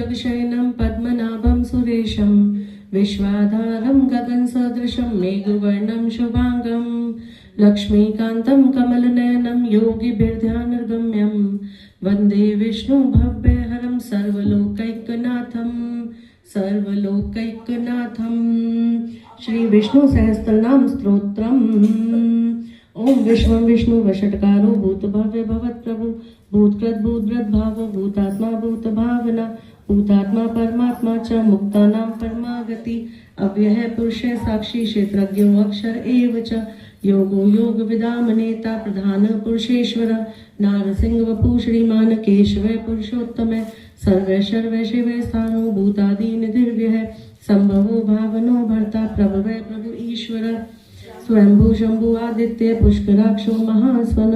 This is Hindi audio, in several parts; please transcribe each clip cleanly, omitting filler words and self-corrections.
भुजगशयनं पद्मनाभं सुरेशं विश्वाधारं गगनसदृशं मेघवर्णं शुभांगं लक्ष्मीकान्तं कमलनयनं योगिभिर्ध्यानगम्यं वन्दे विष्णु भव्यहरं सर्वलोकैकनाथं श्री विष्णु सहस्त्रनाम स्तोत्रम्। ओम विश्वं विष्णु वषट्कारो भूत भव्य भवत् प्रभु भूतकृत भूतव्रत भावो भूतात्मा भूत भावना भूतात्मा परमात्मा च मुक्तानां परमागति अव्यय पुरुष साक्षी क्षेत्रज्ञो अक्षर एव च योगो योग विदाम नेता प्रधान पुरुषेश्वर नारसिंह वपु श्रीमान केशव पुरुषोत्तम सर्वे सर्वे शिवे स्थानो भूतादि निधिर्व्यः संभवो भावनो भर्ता प्रभवे प्रभु ईश्वर स्वयंभू शंभु आदित्य पुष्कराक्षो महास्वन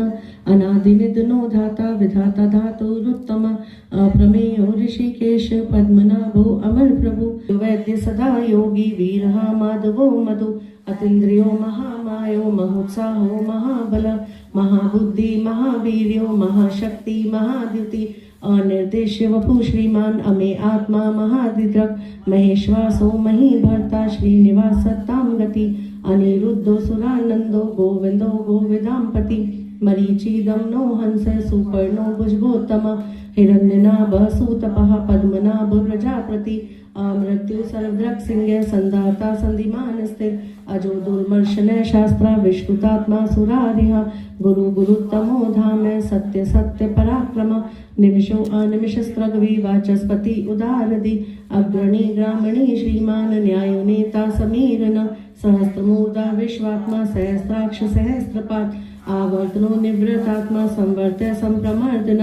अनादि निधनो धाता विधाता धातुरुत्तम अप्रमेयो ऋषिकेश पद्मनाभो अमर प्रभु वैद्य सदा योगी वीरहा माधवो मधु अतीन्द्रियो महामायो महोत्साहो महाबल महाबुद्धि महावीर्यो महाशक्ति महाद्युति अनिर्देश्य वपु श्रीमान अमे आत्मा महादिद्रक महेश्वासो मही भर्ता श्रीनिवास सत्ताम गति अनिरुद्धो सुरानंदो गोविंदो गोविदाम्पति मरीचिदम नो हंस सुपर्णो भुजगोत्तम हिरण्यनाभ सूतपः पद्मनाभ प्रजापति मृत्यु सर्वद्रक सिंह संदाता संधिमान स्थिर अजो दुर्मर्शन शास्त्रा विष्णुतात्मा सुरारिहा गुरु गुरुत्तमो धाम सत्य सत्य पराक्रम निमिषो अनिमिष स्त्रगवी वाचस्पति उदारदि अग्रणी ग्रामणी श्रीमान न्यायो नेता समीरन सहस्त्रमूर्धा विश्वात्मा सहस्राक्ष सहस्त्रपाद आवर्तनो निवृतात्मा संवर्त्य संप्रमर्दन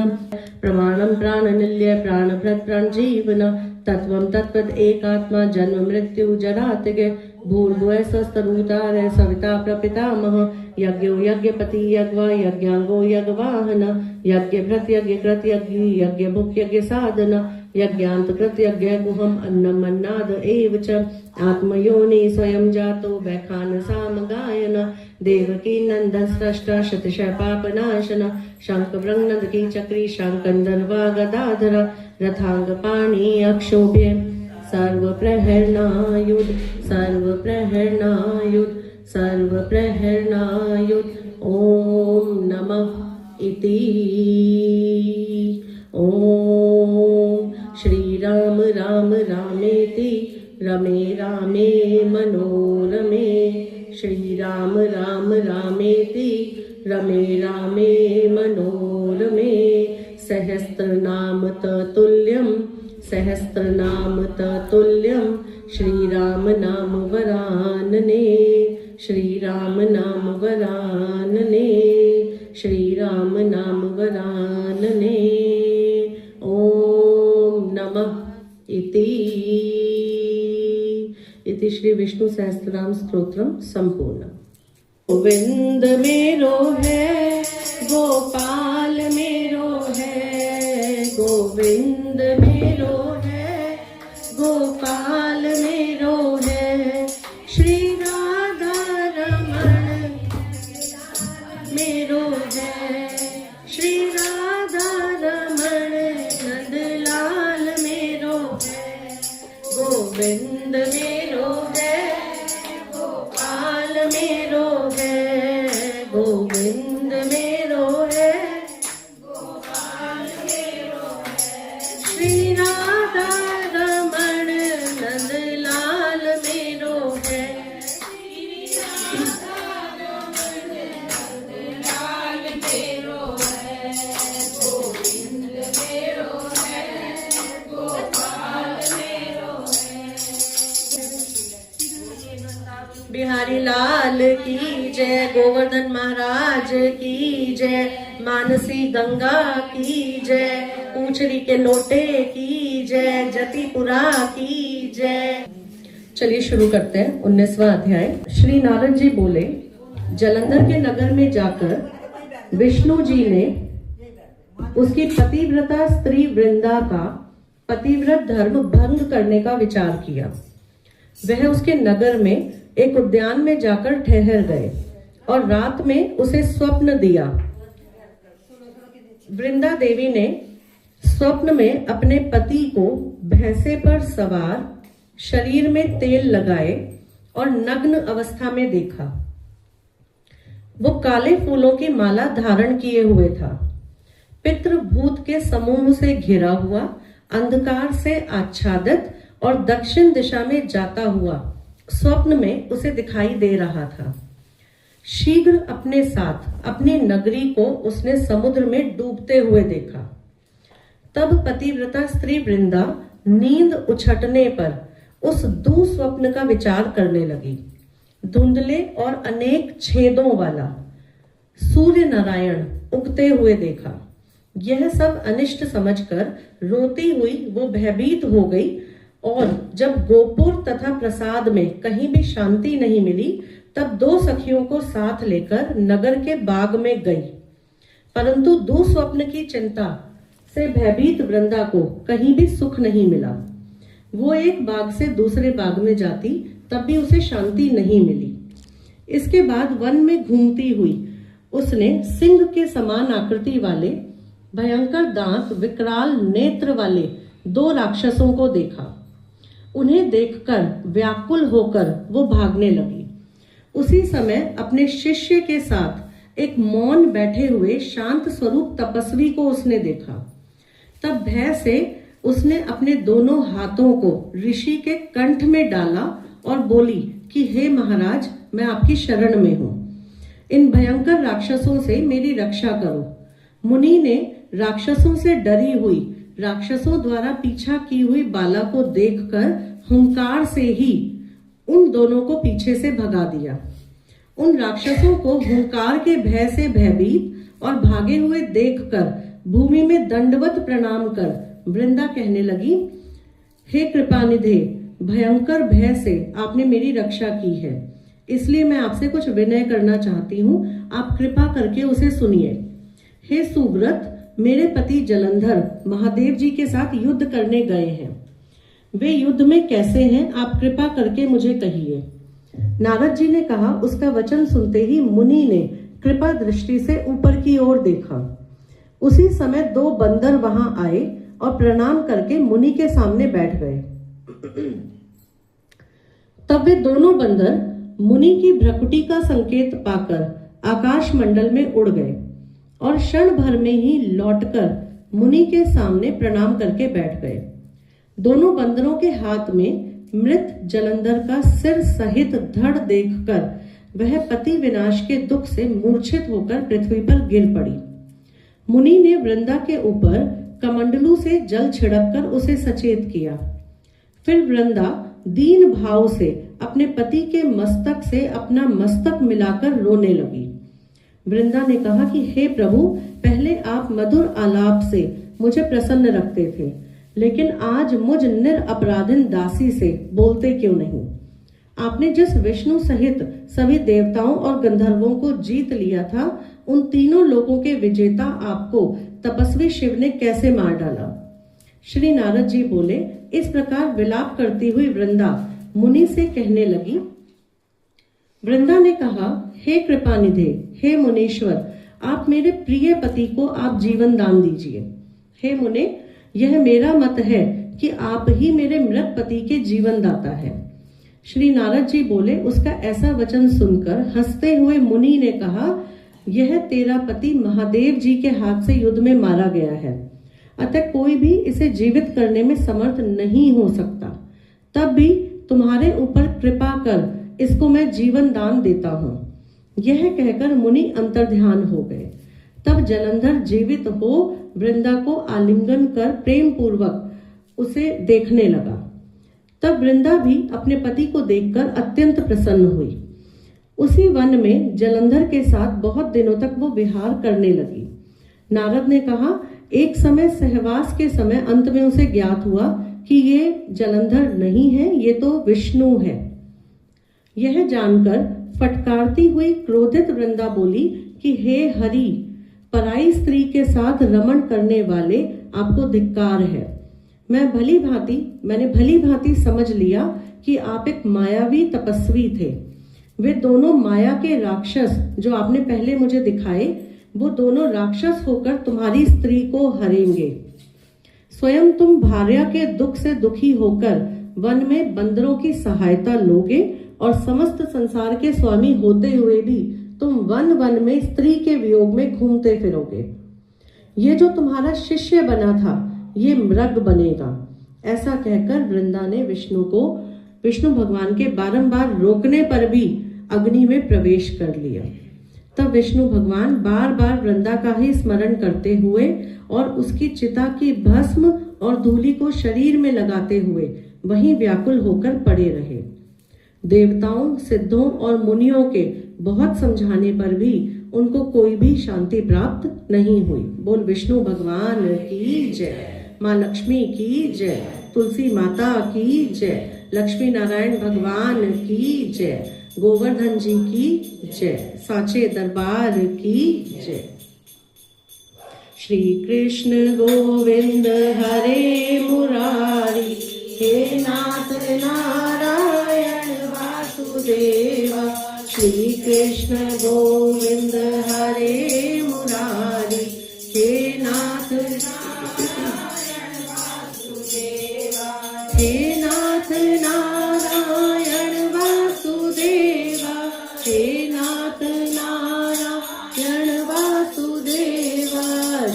प्रमाणम प्राणनिल्य प्राणप्रद प्राणजीवन तत्वं तत्पद एकात्मा जन्म मृत्यु जरातिगे भूर्भुवः स्वस्तरूतारः सविता प्रपितामह यज्ञो यज्ञपति यज्ञ यज्ञांगो यज्ञवाहन यज्ञ भृत यज्ञ कृत यज्ञ यज्ञ भुक् यज्ञ साधन यज्ञांत कृत यज्ञ गुहम अन्नम अन्नाद एव च आत्मयोनि स्वयं जातो वैखान साम गायन देवकी नंदन स्रष्टा शतशः पापनाशन शंख वृंगनद की चक्री शंकंदर्वा गदाधर रथांग पाणि अक्षोभ्य सर्व प्रहरणायुध सर्व प्रहरणायुध सर्व प्रहरणायुध ओम नमः इति ओम श्री राम राम रामेति रमे रामे मनोरमे श्री राम राम रामेति रमे रामे मनोरमे सहस्त्रनाम ततुल्यं श्रीराम नाम वरानने श्रीराम नाम वरानने श्रीराम नाम वरानने ओम नमः इति श्री विष्णु सहस्त्रनाम स्तोत्रम संपूर्ण। गोविंद मेरो है गोपाल मेरो है गोविंद मेरो है गोपाल मेरो है श्री राधा रमण मेरो है श्री राधा रमण नंदलाल मेरो है गोविंद मेरो है गोपाल मेरो है गोविंद मेरो है गोपाल मेरो है श्री राधा रमण नंदलाल मेरो है नंदलाल मेरो है गोविंद मेरो है गोपाल मेरो है। बिहारी लाल की जय गोवर्धन महाराज की जय मानसी गंगा की जय पूछड़ी के लोटे की जय जतिपुरा की जय। चलिए शुरू करते हैं 19वां अध्याय। श्री नारद जी बोले, जलंधर के नगर में जाकर विष्णु जी ने उसकी पतिव्रता स्त्री वृंदा का पतिव्रत धर्म भंग करने का विचार किया। वह उसके नगर में एक उद्यान में जाकर ठहर गए और रात में उसे स्वप्न दिया। वृंदा देवी ने स्वप्न में अपने पति को भैंसे पर सवार, शरीर में तेल लगाए और नग्न अवस्था में देखा। वो काले फूलों की माला धारण किए हुए था। पितृभूत के समूह से घिरा हुआ, अंधकार से आच्छादित और दक्षिण दिशा में जाता हुआ स्वप्न में उसे दिखाई दे रहा था। शीघ्र अपने साथ अपनी नगरी को उसने समुद्र में डूबते हुए देखा। तब पतिव्रता स्त्री वृंदा नींद उछटने पर उस दुस्वप्न का विचार करने लगी। धुंधले और अनेक छेदों वाला सूर्य नारायण उगते हुए देखा। यह सब अनिष्ट समझकर रोती हुई वो भयभीत हो गई और जब गोपुर तथा प्रसाद में कहीं भी शांति नहीं मिली, तब दो सखियों को साथ लेकर नगर के बाग में गई। परंतु दुस्वप्न की चिंता से भयभीत वृंदा को कहीं भी सुख नहीं मिला। वो एक बाग से दूसरे बाग में जाती, तब भी उसे शांति नहीं मिली। इसके बाद वन में घूमती हुई उसने सिंह के समान आकृति वाले, भयंकर दांत, विकराल नेत्र वाले दो राक्षसों को देखा। उन्हें देखकर व्याकुल होकर वो भागने लगी। उसी समय अपने शिष्य के साथ एक मौन बैठे हुए शांत स्वरूप तपस्वी को उसने देखा। तब भय से उसने अपने दोनों हाथों को ऋषि के कंठ में डाला और बोली कि हे महाराज, मैं आपकी शरण में हूं। इन भयंकर राक्षसों से मेरी रक्षा करो। मुनि ने राक्षसों से डरी हुई, राक्षसों द्वारा पीछा की हुई बाला को देखकर हुंकार से ही उन दोनों को पीछे से भगा दिया। उन राक्षसों को हुंकार के भय से भयभीत और भागे हुए देखकर भूमि में दंडवत प्रणाम कर वृंदा कहने लगी, हे कृपानिधे, भयंकर भय से आपने मेरी रक्षा की है, इसलिए मैं आपसे कुछ विनय करना चाहती हूँ। आप कृपा करके उसे सुनिए। हे सुव्रत, मेरे पति जलंधर महादेव जी के साथ युद्ध करने गए हैं। वे युद्ध में कैसे हैं, आप कृपा करके मुझे कहिए। नारद जी ने कहा। उसका वचन सुनते ही मुनि ने कृपा दृष्टि से ऊपर की ओर देखा। उसी समय दो बंदर वहां आए और प्रणाम करके मुनि के सामने बैठ गए। तब वे दोनों बंदर मुनि की भ्रकुटी का संकेत पाकर आकाश मंडल में उड़ गए और क्षण भर में ही लौटकर मुनि के सामने प्रणाम करके बैठ गए। दोनों बंदरों के हाथ में मृत जलंधर का सिर सहित धड़ देखकर वह पति विनाश के दुख से मूर्छित होकर पृथ्वी पर गिर पड़ी। मुनि ने वृंदा के ऊपर कमंडलू से जल छिड़ककर उसे सचेत किया। फिर वृंदा दीन भाव से अपने पति के मस्तक से अपना मस्तक मिलाकर रोने लगी। वृंदा ने कहा कि हे प्रभु, पहले आप मधुर आलाप से मुझे प्रसन्न रखते थे, लेकिन आज मुझ निरपराधिन दासी से बोलते क्यों नहीं? आपने जिस विष्णु सहित सभी देवताओं और गंधर्वों को जीत लिया था, उन तीनों लोगों के विजेता आपको तपस्वी शिव ने कैसे मार डाला? श्री नारद जी बोले। इस प्रकार विलाप करती हुई वृंदा मुनि से कहने लगी। वृंदा ने कहा, हे कृपानिधे, हे मुनीश्वर, आप मेरे प्रिय पति को आप जीवन दान दीजिए। हे मुने, यह मेरा मत है कि आप ही मेरे मृत पति के जीवन दाता है। श्री नारद जी बोले। उसका ऐसा वचन सुनकर हंसते हुए मुनि ने कहा, यह तेरा पति महादेव जी के हाथ से युद्ध में मारा गया है, अतः कोई भी इसे जीवित करने में समर्थ नहीं हो सकता। तब भी तुम्हारे ऊपर कृपा कर इसको मैं जीवन दान देता हूँ। यह कहकर मुनि अंतर्ध्यान हो गए। तब जलंधर जीवित हो वृंदा को आलिंगन कर प्रेम पूर्वक उसे देखने लगा। तब वृंदा भी अपने पति को देखकर अत्यंत प्रसन्न हुई। उसी वन में जलंधर के साथ बहुत दिनों तक वो विहार करने लगी। नारद ने कहा, एक समय सहवास के समय अंत में उसे ज्ञात हुआ कि ये जलंधर नहीं है, ये तो विष्णु है। यह जानकर फटकारती हुई क्रोधित वृंदा बोली कि हे हरि, पराई स्त्री के साथ रमण करने वाले आपको धिक्कार है। मैंने भली भांति समझ लिया कि आप एक मायावी तपस्वी थे। वे दोनों माया के राक्षस जो आपने पहले मुझे दिखाए, वो दोनों राक्षस होकर तुम्हारी स्त्री को हरेंगे। स्वयं तुम भार्या के दुख से दुखी होकर वन में बंदरों की सहायता लोगे और समस्त संसार के स्वामी होते हुए भी तुम वन वन में स्त्री के वियोग में घूमते फिरोगे। ये जो तुम्हारा शिष्य बना था ये मृग बनेगा। ऐसा कहकर वृंदा ने विष्णु भगवान के बारंबार रोकने पर भी अग्नि में प्रवेश कर लिया। तब विष्णु भगवान बार बार वृंदा का ही स्मरण करते हुए और उसकी चिता की भस्म और धूलि को शरीर में लगाते हुए वहीं व्याकुल होकर पड़े रहे। देवताओं, सिद्धों और मुनियों के बहुत समझाने पर भी उनको कोई भी शांति प्राप्त नहीं हुई। बोल विष्णु भगवान की जय, माँ लक्ष्मी की जय, तुलसी माता की जय, लक्ष्मी नारायण भगवान की जय, गोवर्धन जी की जय, साचे दरबार की जय। श्री कृष्ण गोविंद हरे मुरारी, हे नाथ नारायण वासुदेवा। श्री कृष्ण गोविंद हरे मुरारी, हे नाथ नारायण वासुदेवा, हे नाथ नारायण वासुदेवा, हे नाथ नारायण वासुदेवा।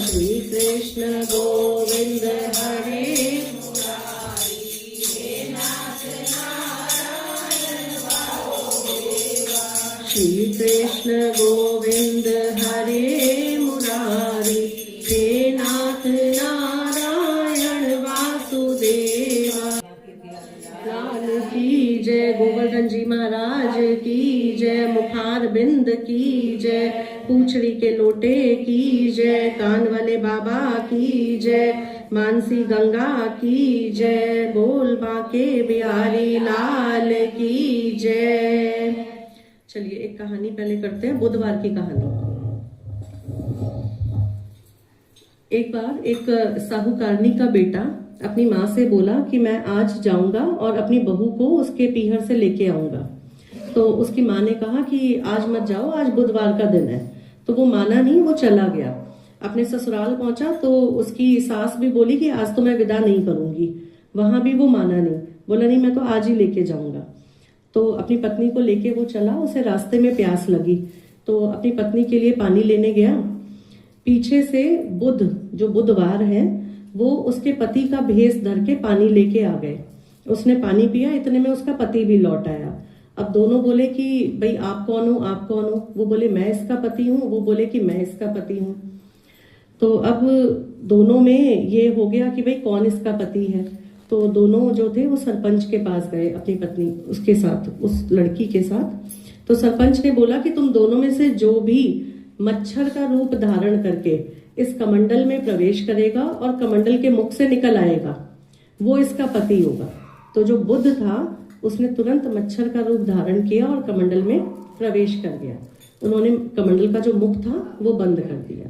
श्री कृष्ण गोविंद हरे मुरारी, हे नाथ नारायण वासुदेवा। श्री कृष्ण गोविंद हरे मुरारी, हे नाथ नारायण वासुदेवा। लाल की जय, गोवर्धन जी महाराज की जय, मुखार बिंद की जय, पूछड़ी के लोटे की जय, कान वाले बाबा की जय, मानसी गंगा की जय, बोल बाके बिहारी लाल की जय। चलिए एक कहानी पहले करते हैं, बुधवार की कहानी। एक बार एक साहूकारनी का बेटा अपनी माँ से बोला कि मैं आज जाऊंगा और अपनी बहू को उसके पीहर से लेके आऊंगा। तो उसकी माँ ने कहा कि आज मत जाओ, आज बुधवार का दिन है। तो वो माना नहीं, वो चला गया। अपने ससुराल पहुंचा तो उसकी सास भी बोली कि आज तो मैं विदा नहीं करूंगी। वहां भी वो माना नहीं, बोला नहीं मैं तो आज ही लेके जाऊंगा। तो अपनी पत्नी को लेके वो चला। उसे रास्ते में प्यास लगी तो अपनी पत्नी के लिए पानी लेने गया। पीछे से बुध, जो बुधवार है, वो उसके पति का भेष धर के पानी लेके आ गए। उसने पानी पिया, इतने में उसका पति भी लौट आया। अब दोनों बोले कि भाई आप कौन हो, आप कौन हो? वो बोले मैं इसका पति हूँ, वो बोले कि मैं इसका पति हूँ। तो अब दोनों में ये हो गया कि भाई कौन इसका पति है। तो दोनों जो थे वो सरपंच के पास गए अपनी पत्नी उसके साथ, उस लड़की के साथ। तो सरपंच ने बोला कि तुम दोनों में से जो भी मच्छर का रूप धारण करके इस कमंडल में प्रवेश करेगा और कमंडल के मुख से निकल आएगा वो इसका पति होगा। तो जो बुध था उसने तुरंत मच्छर का रूप धारण किया और कमंडल में प्रवेश कर गया। उन्होंने कमंडल का जो मुख था वो बंद कर दिया।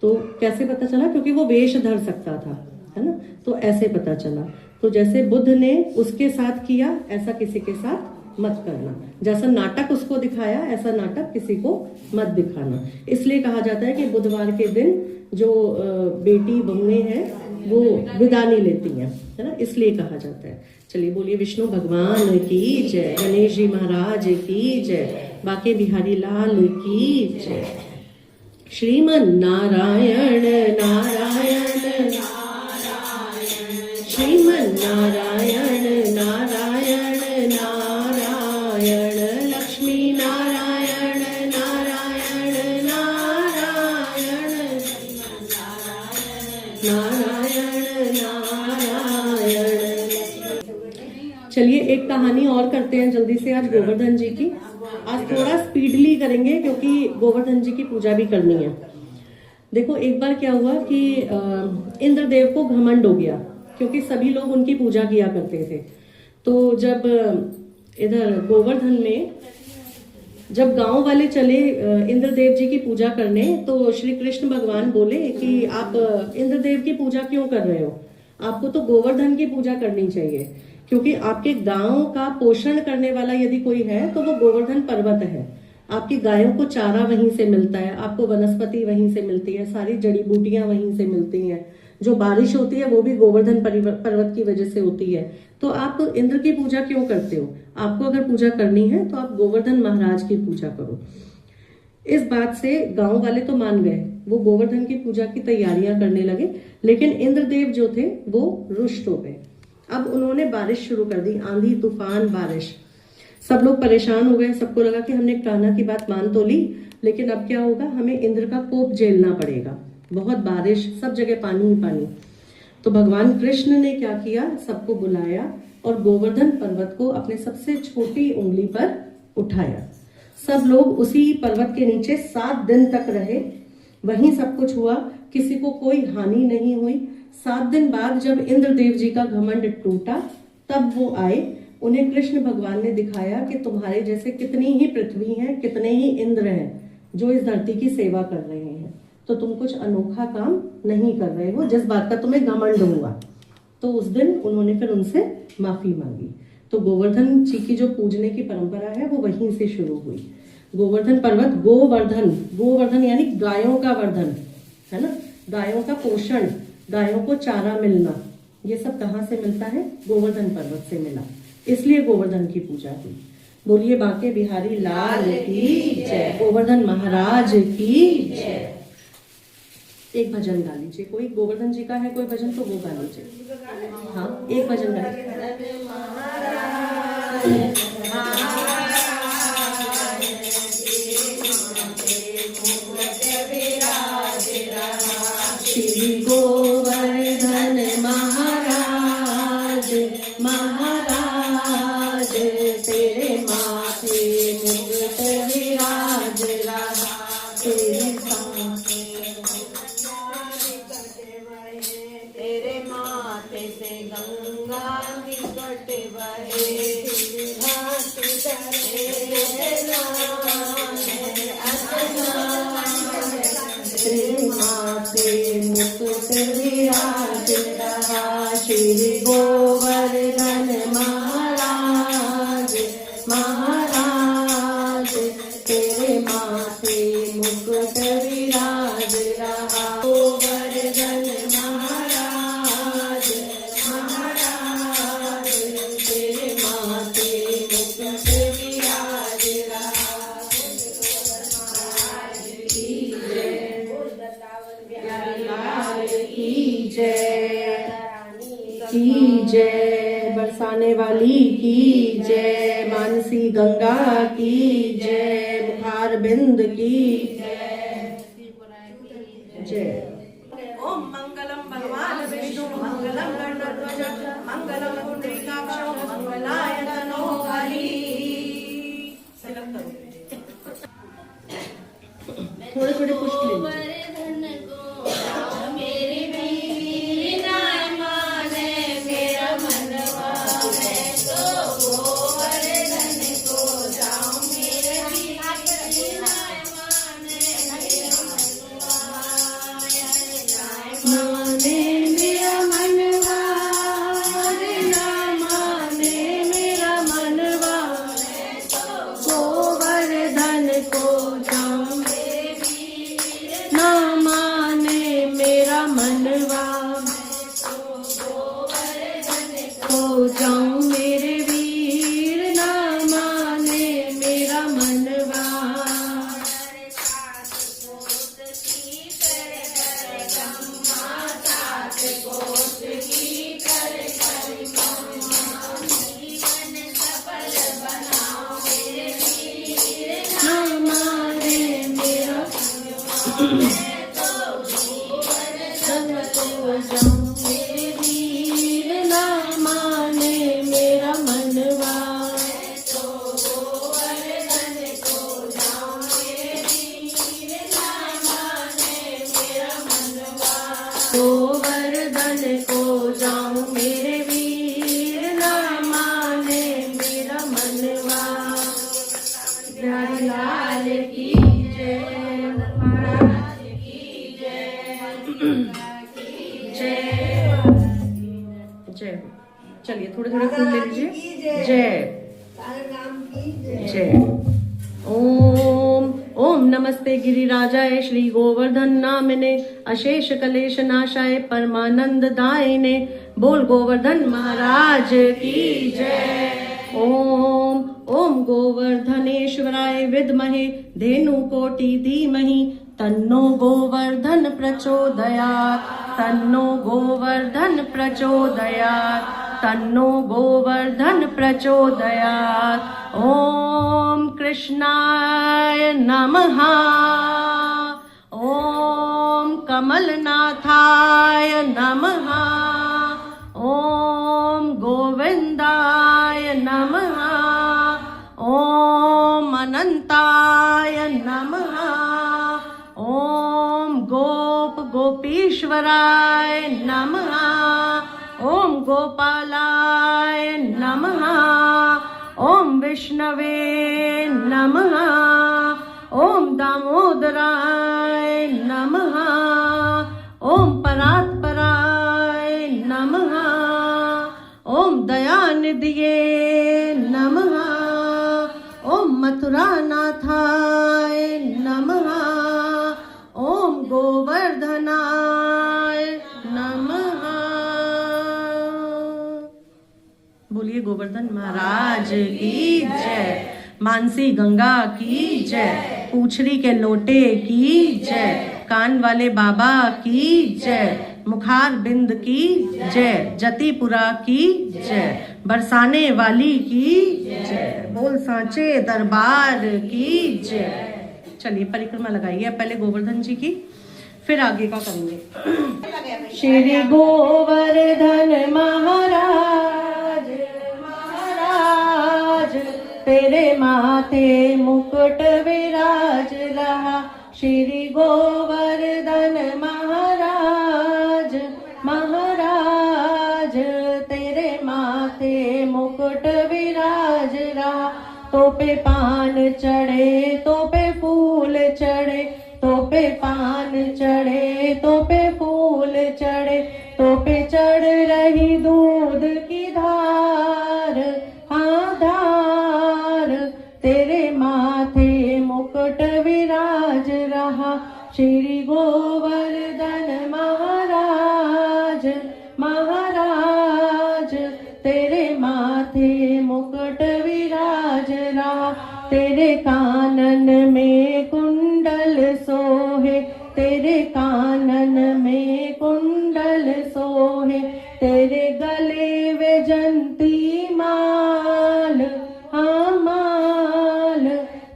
तो कैसे पता चला? क्योंकि वो वेश धर सकता था, है ना। तो ऐसे पता चला। तो जैसे बुध ने उसके साथ किया ऐसा किसी के साथ मत करना। जैसा नाटक उसको दिखाया ऐसा नाटक किसी को मत दिखाना। इसलिए कहा जाता है कि बुधवार के दिन जो बेटी बहुएं हैं वो विदा नहीं लेती हैं, है ना, इसलिए कहा जाता है। चलिए बोलिए विष्णु भगवान की जय, गणेश जी महाराज की जय, बाके बिहारी लाल की जय। श्रीमन नारायण नारायण श्रीमन नारायण नारायण नारायण, लक्ष्मी नारायण नारायण नारायण, नारायण नारायण। चलिए एक कहानी और करते हैं जल्दी से आज गोवर्धन जी की। आज थोड़ा स्पीडली करेंगे क्योंकि गोवर्धन जी की पूजा भी करनी है। देखो एक बार क्या हुआ कि इंद्रदेव को घमंड हो गया क्योंकि सभी लोग उनकी पूजा किया करते थे। तो जब इधर गोवर्धन में जब गांव वाले चले इंद्रदेव जी की पूजा करने तो श्री कृष्ण भगवान बोले कि आप इंद्रदेव की पूजा क्यों कर रहे हो? आपको तो गोवर्धन की पूजा करनी चाहिए क्योंकि आपके गांव का पोषण करने वाला यदि कोई है तो वो गोवर्धन पर्वत है। आपकी गायों को चारा वहीं से मिलता है, आपको वनस्पति वहीं से मिलती है, सारी जड़ी बूटियां वहीं से मिलती हैं, जो बारिश होती है वो भी गोवर्धन पर्वत की वजह से होती है। तो आप इंद्र की पूजा क्यों करते हो? आपको अगर पूजा करनी है तो आप गोवर्धन महाराज की पूजा करो। इस बात से गांव वाले तो मान गए, वो गोवर्धन की पूजा की तैयारियां करने लगे, लेकिन इंद्रदेव जो थे वो रुष्ट हो गए। अब उन्होंने बारिश शुरू कर दी, आंधी तूफान बारिश। सब लोग परेशान हो गए, सबको लगा कि हमने कान्हा की बात मान तो ली, लेकिन अब क्या होगा, हमें इंद्र का कोप झेलना पड़ेगा। बहुत बारिश, सब जगह पानी ही पानी। तो भगवान कृष्ण ने क्या किया, सबको बुलाया और गोवर्धन पर्वत को अपने सबसे छोटी उंगली पर उठाया। सब लोग उसी पर्वत के नीचे 7 दिन तक रहे, वहीं सब कुछ हुआ, किसी को कोई हानि नहीं हुई। 7 दिन बाद जब इंद्रदेव जी का घमंड टूटा तब वो आए। उन्हें कृष्ण भगवान ने दिखाया कि तुम्हारे जैसे कितनी ही पृथ्वी हैं, कितने ही इंद्र हैं जो इस धरती की सेवा कर रहे हैं, तो तुम कुछ अनोखा काम नहीं कर रहे हो, जिस बात का तुम्हें घमंड हुआ। तो उस दिन उन्होंने फिर उनसे माफी मांगी। तो गोवर्धन जी की जो पूजने की परंपरा है वो वहीं से शुरू हुई। गोवर्धन पर्वत, गोवर्धन यानी गायों का वर्धन है ना, गायों का पोषण, गायों को चारा मिलना, ये सब कहाँ से मिलता है? गोवर्धन पर्वत से मिला, इसलिए गोवर्धन की पूजा हुई। बोलिए बांके बिहारी लाल की जय, गोवर्धन महाराज की जय। एक भजन गा लीजिए, कोई गोवर्धन जी का है कोई भजन तो वो गा लीजिए। हाँ, एक भजन गा लीजिए। श्री गोवर्धन महाराज महाराज, तेरे माथे मुकुट विराज रहा, तेरे माथे से गंगा निकट बहे, तेरे माथे मुकुट विराज रहा। श्री गोवर्धन महाराज महाराज, तेरे माथे मुकुट विराज रहा। गोवर्धन महाराज महाराज, तेरे माथे मुकुट विराज रहा। की जय की जय, बरसाने वाली की जय, मानसी गंगा की जय, बुखार बिंद की जय। ओम मंगलम भगवान विष्णु मंगलम गणध्वज मंगलम पुंडरीकाक्ष मंगलाय तनो हरि। थोड़े थोड़े पुष्प लीजिए। जाऊं मेरे वीर, ना माने मेरा मनवा। ना माने मेरा गोवर्धन को जाऊं मेरे वीर, ना माने मेरा मनवा। बिहारी लाल की जय, महाराज की जय जय जय। चलिए थोड़े थोड़े फूल ले लीजिए। जय जय। ओम ओम नमस्ते गिरिराजाय श्री गोवर्धन नामिने अशेष कलेश नाशाय परमानंद दायिने। बोल गोवर्धन महाराज की जय। ओम ओम गोवर्धनेश्वराय विद्महे धेनुकोटि धीमहि तन्नो गोवर्धन प्रचोदयात्। तन्नो गोवर्धन प्रचोदयात्। तन्नो गोवर्धन प्रचोदयात्। ओम कृष्णाय नमः। ओम कमलनाथाय नमः। ओम गोविंदाय नमः। ओम अनंताय नमः। ओम गोप गोपीश्वराय नमः। ओम गोपालाय नमः। ओम विष्णवे नमः। ओम दामोदराय नमः। ओम परात्पराय नमः। ओम दयानिधये नमः। ओम मथुरानाथाय नमः। ओम गोवर्धनाय नमः। बोलिए गोवर्धन महाराज की जय। मानसी गंगा की जय। पूछड़ी के लोटे की जय। कान वाले बाबा की जय। मुखार बिंद की जय। जतिपुरा की जय। बरसाने वाली की जय। बोल सांचे दरबार की जय। चलिए परिक्रमा लगाइए पहले गोवर्धन जी की, फिर आगे का करेंगे। श्री गोवर्धन महाराज महाराज तेरे माथे मुकुट विराज रहा। श्री गोवर्धन महाराज महाराज तेरे माथे मुकुट विराज रहा। तो पे पान चढ़े तो पे फूल चढ़े। तो पे पान चढ़े तो पे फूल चढ़े। तो पे चढ़ रही दूध की धार। हाँ धार तेरे माथे मुकुट विराज रहा। श्री गोवर्धन महाराज महाराज तेरे माथे मुकुट विराज रहा। तेरे कानन में कुंडल सोहे। तेरे कानन में कुंडल सोहे। तेरे गले वैजंती माल। हाँ माल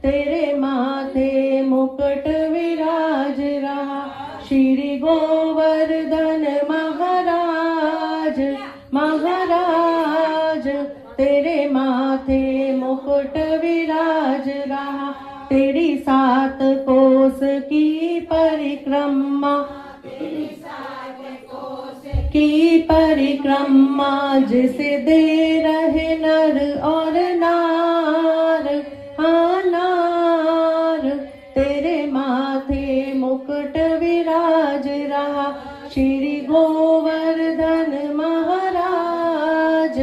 तेरे माथे मुकुट विराज रहा। श्री गोवर्धन महाराज महाराज तेरे माथे मुकुट विराज रहा। तेरी 7 कोस की परिक्रमा की परिक्रमा जिसे दे रहे नर और नार। हाँ नार तेरे माथे मुकुट विराज रहा। श्री गोवर्धन महाराज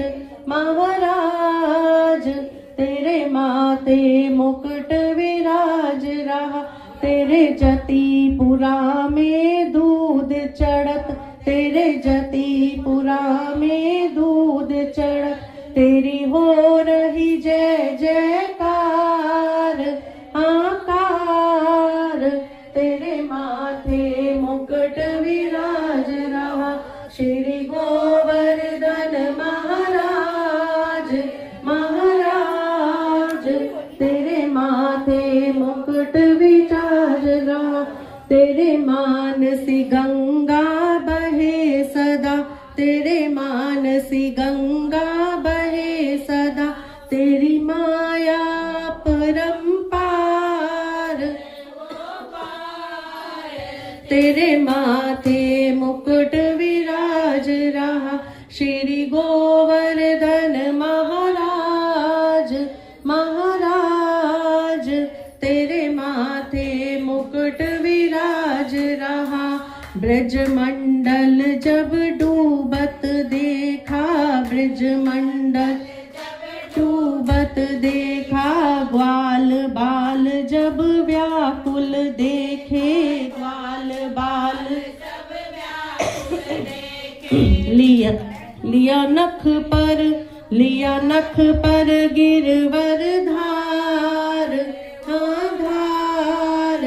महाराज तेरे माथे मुकुट विराज रहा। तेरे जतिपुरा में दूध चढ़त। तेरे जतिपुरा में दूध चढ़त। तेरी हो रही जय जयकार। आकार तेरे माथे मुकुट विराज रहा। श्री गोवर्धन महाराज महाराज तेरे माथे मुकुट विराज रहा। तेरे मानसी गंगा बहे सदा। तेरे मानसी गंगा बहे सदा। तेरी माया परंपार। तेरे माथे मुकुट विराज रहा। श्री गोवर्धन महाराज महाराज तेरे माथे मुकुट विराज रहा। ब्रज मंडल जब डूबत देखा। ब्रज मंडल डूबत देखा। ग्वाल बाल जब व्याकुल लिया नख पर गिरवर धार, हाँ धार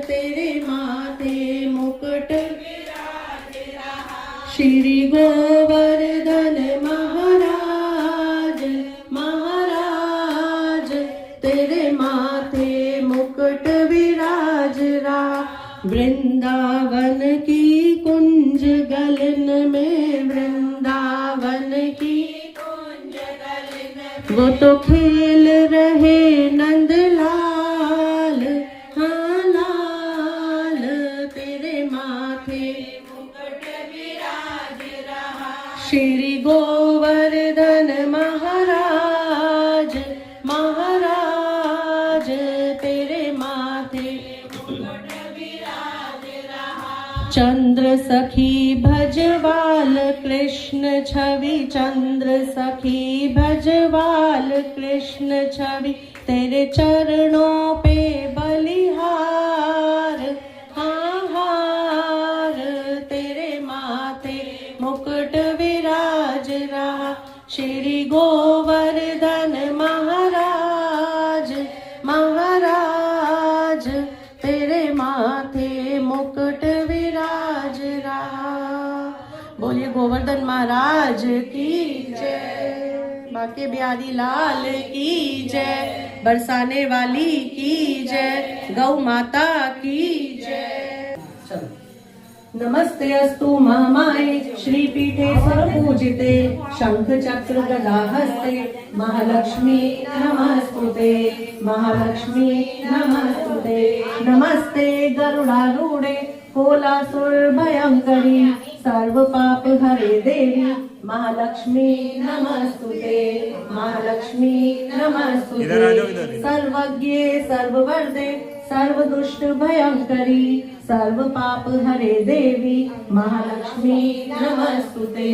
तेरे माथे मुकुट श्री गोवर्धन महाराज, महाराज तेरे माथे मुकुट विराज रहा। वृंदावन की कुंज गलन में, वृंदावन की कुंज गलन में वो तो खेल रहे नंदलाल, हाँ लाल तेरे माथे मुकुट विराज रहा। श्री गोवर्धन महाराज, महाराज तेरे माथे चंद्र सखी भजवाल कृष्ण छवि, चंद्र सखी भजवाल कृष्ण छवि तेरे चरणों पे बलिहार, हाँ हार तेरे माथे मुकुट विराज रहा। श्री गोवर्धन महाराज, महाराज तेरे माथे मुकुट विराज रहा। बोलिए गोवर्धन महाराज की जय, बाके बिहारी लाल की जय, बरसाने वाली की जय, गौ माता की जय। चलो। नमस्ते अस्तु महामाये श्रीपीठे सर्वपूजिते, शंख चक्र गदा हस्ते महालक्ष्मी नमस्तुते, महालक्ष्मी नमस्तुते। नमस्ते गरुडारूढे कोलासुर भयंकरी, सर्व पाप हरे देवी महालक्ष्मी नमस्तुते, महालक्ष्मी नमस्तुते। सर्वज्ञे सर्ववर्धे सर्व दुष्ट भयंकरी, सर्व पाप हरे देवी महालक्ष्मी नमस्तुते,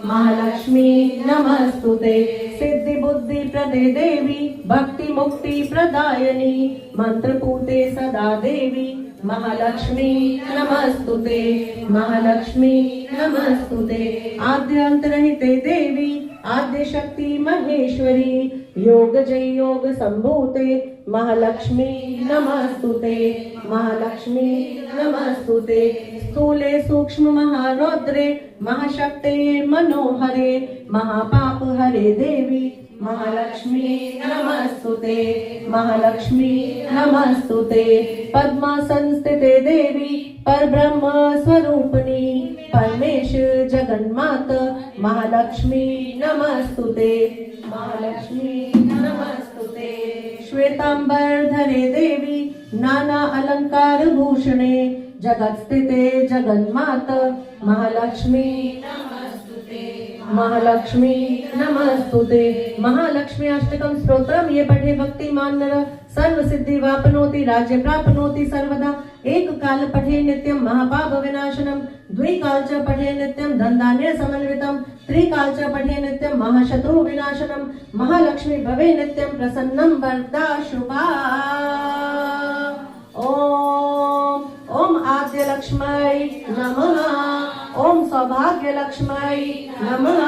महालक्ष्मी नमस्तुते। सिद्धि बुद्धि प्रदे देवी भक्ति मुक्ति प्रदायनी, मंत्र पूते सदा देवी महालक्ष्मी नमस्तुते, महालक्ष्मी नमस्तुते। आद्य अंत रहिते देवी आद्य शक्ति महेश्वरी, योग जय योग संभूते महालक्ष्मी नमस्तुते, महालक्ष्मी नमस्तुते। स्थूले सूक्ष्म महारौद्रे महाशक्ते मनोहरे, महापाप हरे देवी महालक्ष्मी नमस्तुते, महालक्ष्मी नमस्तुते। पद्मासन स्थिते देवी परब्रह्म स्वरूपिणी, परमेश जगन्मात महालक्ष्मी नमस्तुते, महालक्ष्मी नमस्तुते। श्वेतांबर धरे देवी नाना अलंकार भूषणे, जगत स्थिते जगन्मात महालक्ष्मी नमस्तुते, महालक्ष्मी नमस्तुते। महालक्ष्मी अष्टकम स्तोत्रम ये पठे भक्तिमान नर सर्व सिद्धि वापनोति राज्य प्राप्नोति सर्वदा। एक काल पठे नित्यम महापाप विनाशनम, द्विकाल च पठे नित्यम धनधान्य समन्वितम, त्रिकाल च पठे नित्यम महाशत्रु विनाशनम। महालक्ष्मी भवे नित्यम प्रसन्नम वरदा शुभा। ओम ओम आद्य लक्ष्मी नमः, ओम सौभाग्य लक्ष्मी नमः,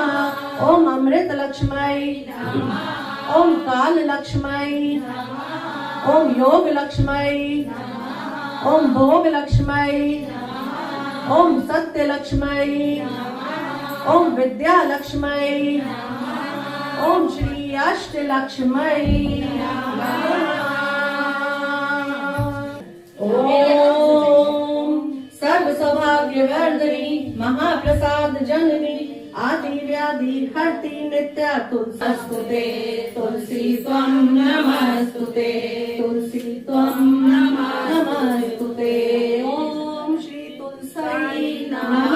ओम अमृत लक्ष्मी नमः, ओम काल लक्ष्मी नमः, ओम योग लक्ष्मी नमः, ओम भोग लक्ष्मी नमः, ओम सत्य लक्ष्मी नमः, ओम विद्या लक्ष्मी नमः, ओम श्री अष्ट लक्ष्मी नमः। ओम सर्व सौभाग्य वर्धनी महाप्रसाद जननी, आदि व्याधि हरति नित्या तुलसीस्तुते, तुलसी त्वं नमस्तुते, तुलसी त्वं नमस्तुते। ओम श्री तुलसी नमः,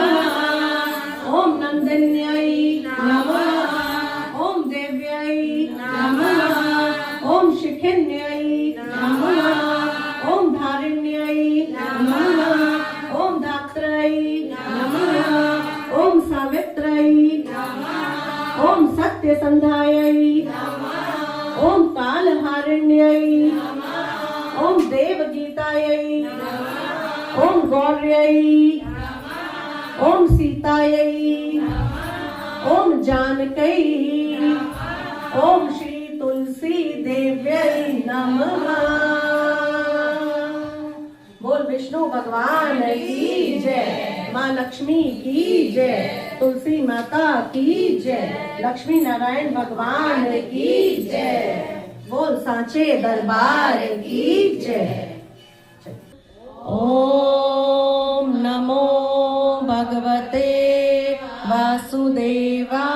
ओम नंदिन्यै नमः, ओम देव्यै नमः, ओम शिखिन्यै नमः, ओम धारिण्यै नमः, ओम धात्रै नमः, ओम सावित्रै नमः, ओम सत्यसंध्यायै नमः, ओम कालहारिण्यै नमः, ओम देवगीतायै नमः, ओम गौर्यै नमः, ओम सीतायै ओम जानकै ओम श्री तुलसी देव्यै नमः। बोल विष्णु भगवान की जय, माँ लक्ष्मी की जय, तुलसी माता की जय, लक्ष्मी नारायण भगवान की जय, बोल सांचे दरबार की जय। ओम नमो भगवते वासुदेवाय।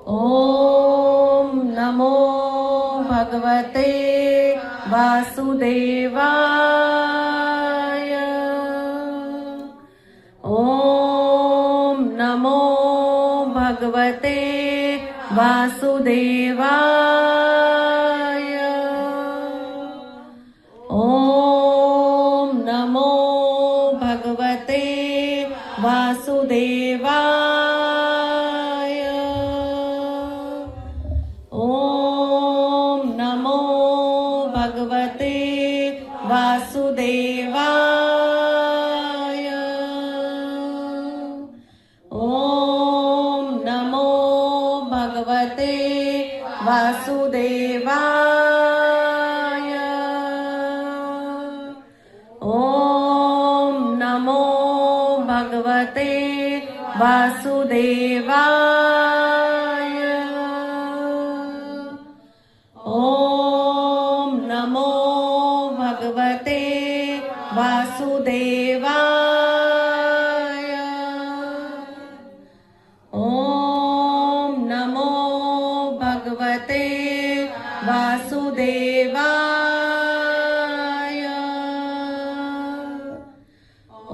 ओम नमो भगवते वासुदेवाय। ओम नमो भगवते वासुदेवाय। ओम नमो भगवते वासुदेवाय। ओम नमो भगवते वासुदेवाय। ओम नमो भगवते वासुदेवाय। ओम नमो भगवते वासुदेवाय। ओम नमो भगवते वासुदेवाय। ओम नमो भगवते वासुदेवाय।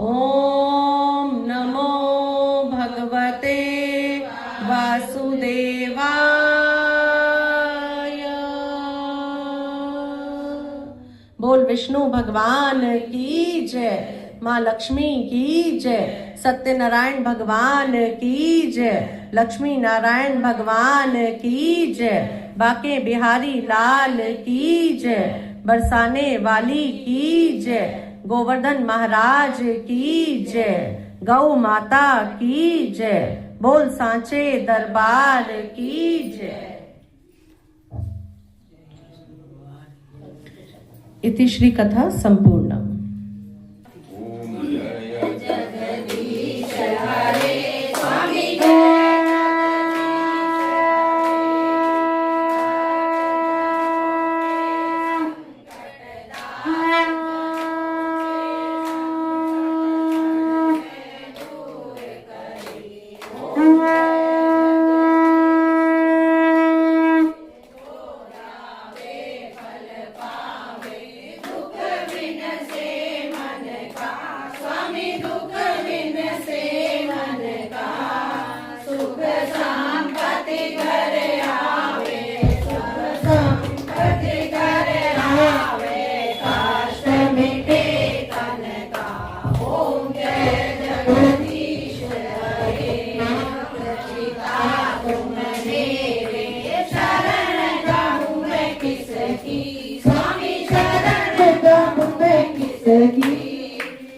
ओम नमो भगवते वासुदेवाय। बोल विष्णु भगवान की जय, माँ लक्ष्मी की जय, सत्यनारायण भगवान की जय, लक्ष्मी नारायण भगवान की जय, बाके बिहारी लाल की जय, बरसाने वाली की जय, गोवर्धन महाराज की जय, गौ माता की जय, बोल सांचे दरबार की जय। इति श्री कथा संपूर्णम।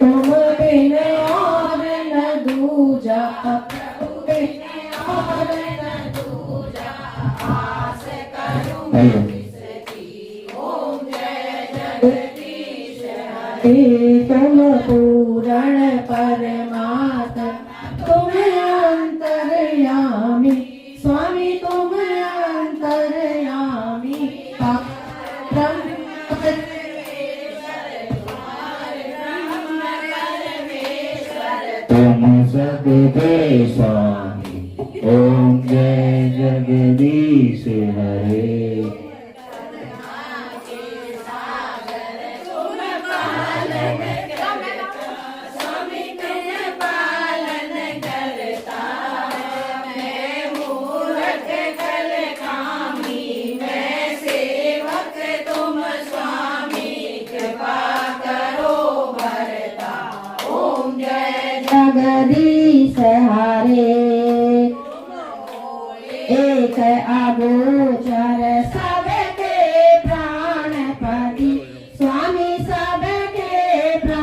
तुम बिन और न दूजा, तुम बिन और न दूजा, आस करूं किसकी। ओम जय जगदीश हरे। तुम पूर्ण परमात्मा, तुम अंतर्यामी स्वामी, तुम अंतर्यामी। तुम सबके स्वामी। ओम जय जगदीश हरे। जगदीश हरे। एक अगोचर सबके प्राणपति स्वामी, सबके प्राण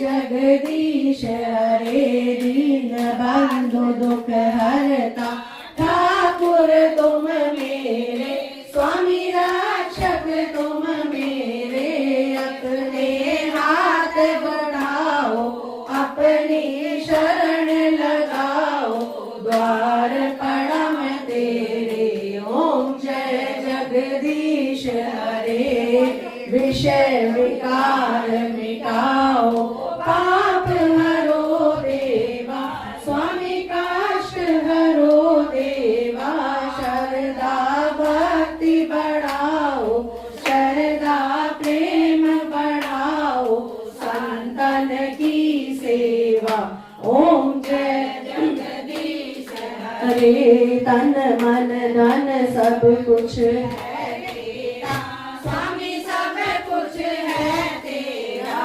जगदीश हरे दीन बंधु दुख हरता ठाकुर तुम मेरे स्वामी रक्षक तुम मेरे अपने हाथ बढ़ाओ अपनी शरण लगाओ द्वार पड़ा मैं तेरे ओम जय जगदीश हरे विषय विकार मिटाओ पाप हरो देवा स्वामी काष्ट हरो देवा शरदा भक्ति बढ़ाओ शरदा प्रेम बढ़ाओ संतन की सेवा ओम जय जगदीश हरे तन मन धन सब कुछ है तेरा स्वामी सब कुछ है तेरा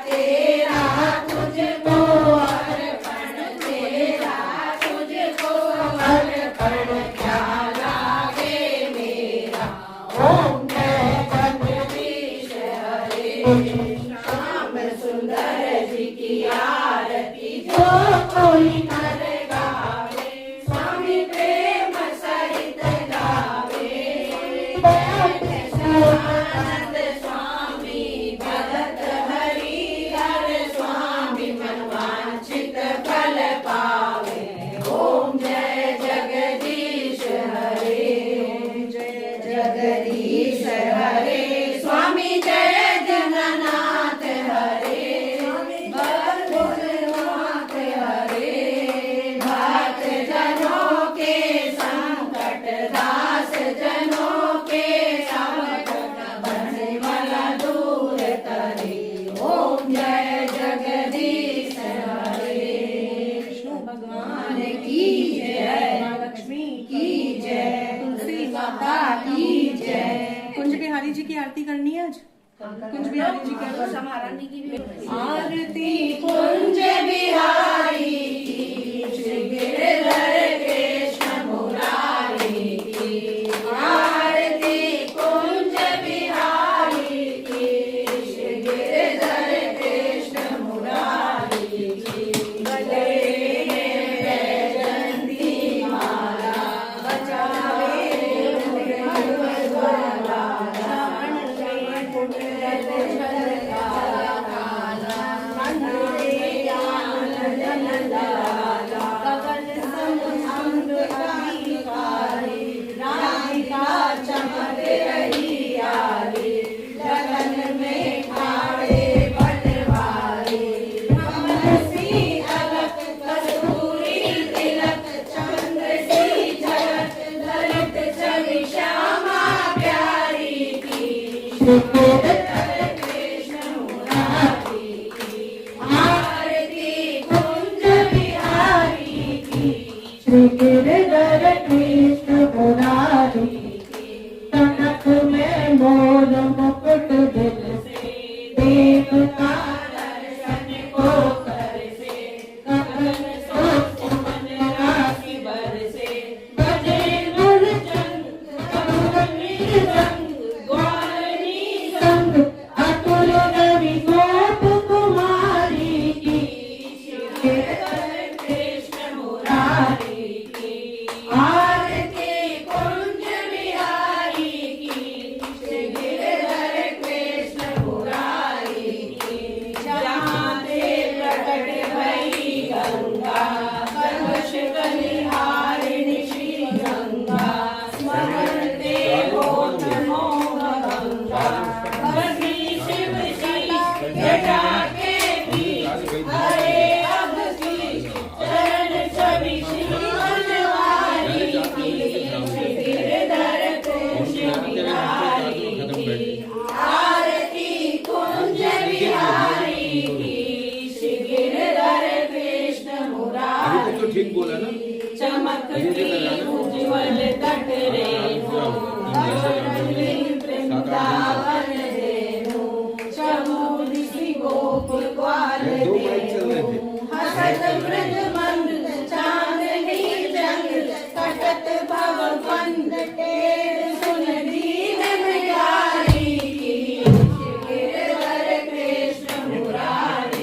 तेरा तुझको अर्पण तेरा तुझको अर्पण क्या लागे मेरा ओम जय जगदीश हरे श्याम सुंदर जी की आरती जो कोई कर गावे स्वामी प्रेम सहित गावे आनंद स्वामी भगत हरि हर स्वामी मनवांछित फल पावे ओम जय जगदीश हरे जय जगदीश हरे स्वामी जय जगन्नाथ हरे बंधुनाथ हरे भक्त जनों के संकट दास जनों के संकट बने वाला दूर करे ओम जय जगदीश हरे विष्णु भगवान की जय माँ लक्ष्मी की जय तुलसी माता की जय कुंज बिहारी जी की आरती करनी है आज कुंज बिहारी जी की आरती कुंज बिहारी की श्री गिरधर कृष्ण मुरारी की आरती कुंज बिहारी की श्री गिरधर कृष्ण मुरारी की गले में बैजंती माला बचावे ज्वाला प्राण में कुंडल झलकारा काला मन में ज्ञान जल लाला गगन सम अंग अधिकारी राधिका चमक रही आली लगन में खाड़े बनवारी कमलसी अलक कस्तूरी तिलक चंद्र सी झलक ललित छवि श्यामा प्यारी की कृष्ण मुरारी की आरती कुंज बिहारी की श्री गिरधर कृष्ण मुरारी की कनक में मोर मुकुट दिल से देवता दर्शन को कर से कमल सोच मन राशि बरसे बजे गुण चंद कमली संग ग्वालिनी संग अतुल रवि गोप कुमारी की श्री गिरधर कृष्ण मुरारी की आरती कुंज बिहारी की श्री गिरधर कृष्ण मुरारी की जहाँ ते प्रकट भई गंगा कलश कलिहारिणी श्री गंगा स्मरते हो नमो गंगा भगी शिव जी जटा के बीच हरे अब की चरण छवि श्री बनवारी की श्री गिरधर कृष्ण बिहारी की आरती कुंज बिहारी की श्री गिरधर कृष्ण मुरारी तो ठीक बोला ना चमकती उज्ज्वल तट रेणु वृंदावन रेणु चमोली सी गोकुल ग्वाल देनु हसत ब्रज मंद चांदनी जंग कटत भव बंद टेर सुन दीन बिहारी की श्री गिरधर कृष्ण मुरारी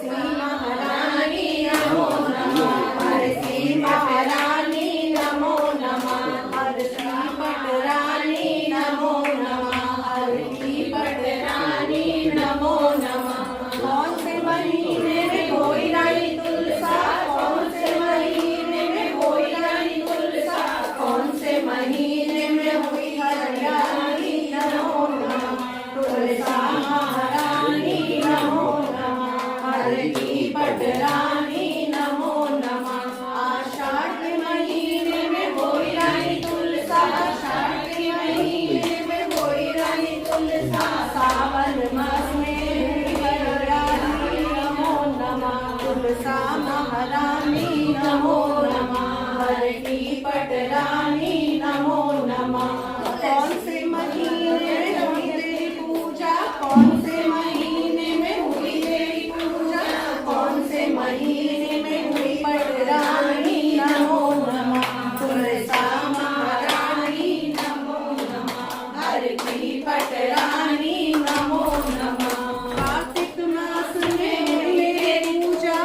महारानी नमो नमः हरसी महारानी नमो नमः हरसी पटरानी नमो नमः हरसी पटरानी नमो नमः कौन से महीने में कोई रानी तुलसा कौन से महीने में कोई रानी तुलसा कौन से महीने में हुई हरियाणी नमो नमः तुलसा महारानी नमो नमः हरकी पटरानी नमो नमः आषाढ़ के महीने में होई रानी तुलसा आषाढ़ के महीने में होई रानी तुलसा सावन मास में हुई हरियाणी नमो नमः तुलसा महारानी नमो नमः हरकी पटरानी नमो नमः कौन से महीने में हुई तेरी पूजा कौन से महीने में हुई तेरी पूजा कौन से महीने में हुई पटरानी नमो नमः तुलसा महारानी नमो नमः हरकी पटरानी नमो नमः कार्तिक मास में हुई तेरी पूजा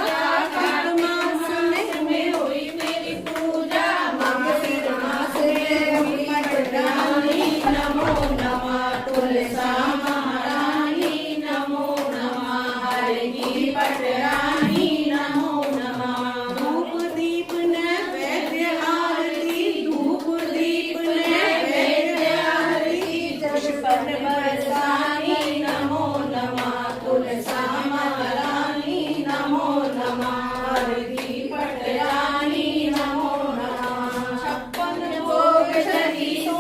कार्तिक मास में हुई तेरी पूजा माघ मास में हुई पटरानी नमो नमः तुलसा महारानी नमो नमः हरकी पटरानी नमो नमः धूप दीप नैवेद्य आरती धूप दीप नैवेद्य आरती पुष्पन बरसानी नमो नमः तुलसा महारानी नमो नमः हरकी पटरानी नमो नमः छप्पन भोग छत्तीसो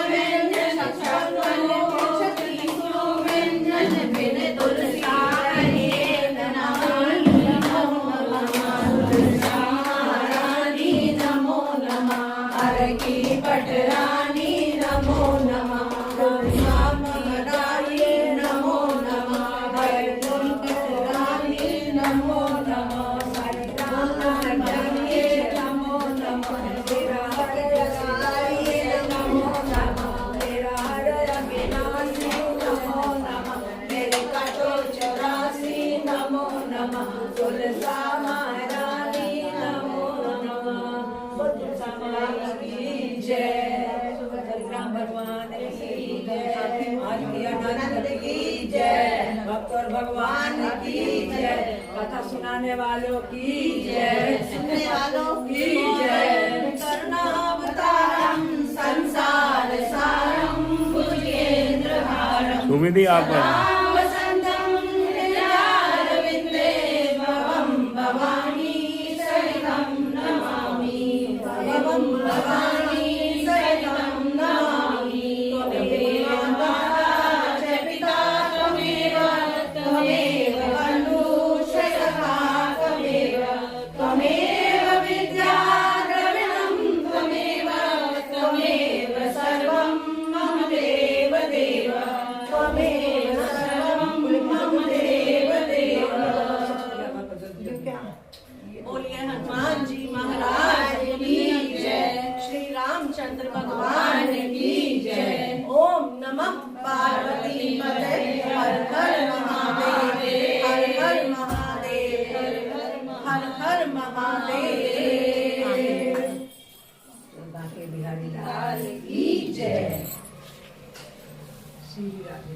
व्यंजन छप्पन भोग छत्तीसो व्यंजन बिन तुलसी रहे ननाली नमो नमः तुलसा महारानी नमो नमः हरकी पटरानी नमो नमः तुलसा महारानी नमो नमः हरकी पटरानी नमो नमः हरकी नमो नमः तेरा हरकी नमो नमः तेरा हरकी नमो नमः मेरे काटो 84 नमो नमः तुलसा महारानी नमो नमः तुलसा महारानी की जय राम भगवान की जय आरती आनंद की जय भक्त और भगवान की जय कथा सुनाने वालों की जय सुनने वालों की जय करुणावतारम संसार सारम भुजेन्द्रहारम सुमिति आप वसंतम हृदयारविन्दे भवं भवानी सहितं नमामि भवं भवानी सहितं नमामि त्वमेव माता च पिता त्वमेव त्वमेव बन्धुश्च सखा त्वमेव त्वमेव विद्या द्रविणं त्वमेव त्वमेव सर्वं मम देव देव त्वमेव सर्वं मम देव देव बोलिए हनुमान जी महाराज की जय श्री रामचंद्र भगवान की जय ओम नमः पार्वती पते हर हर महादेव हर हर महादेव हर हर महादेव बिहारी लाल की जय श्री राधे।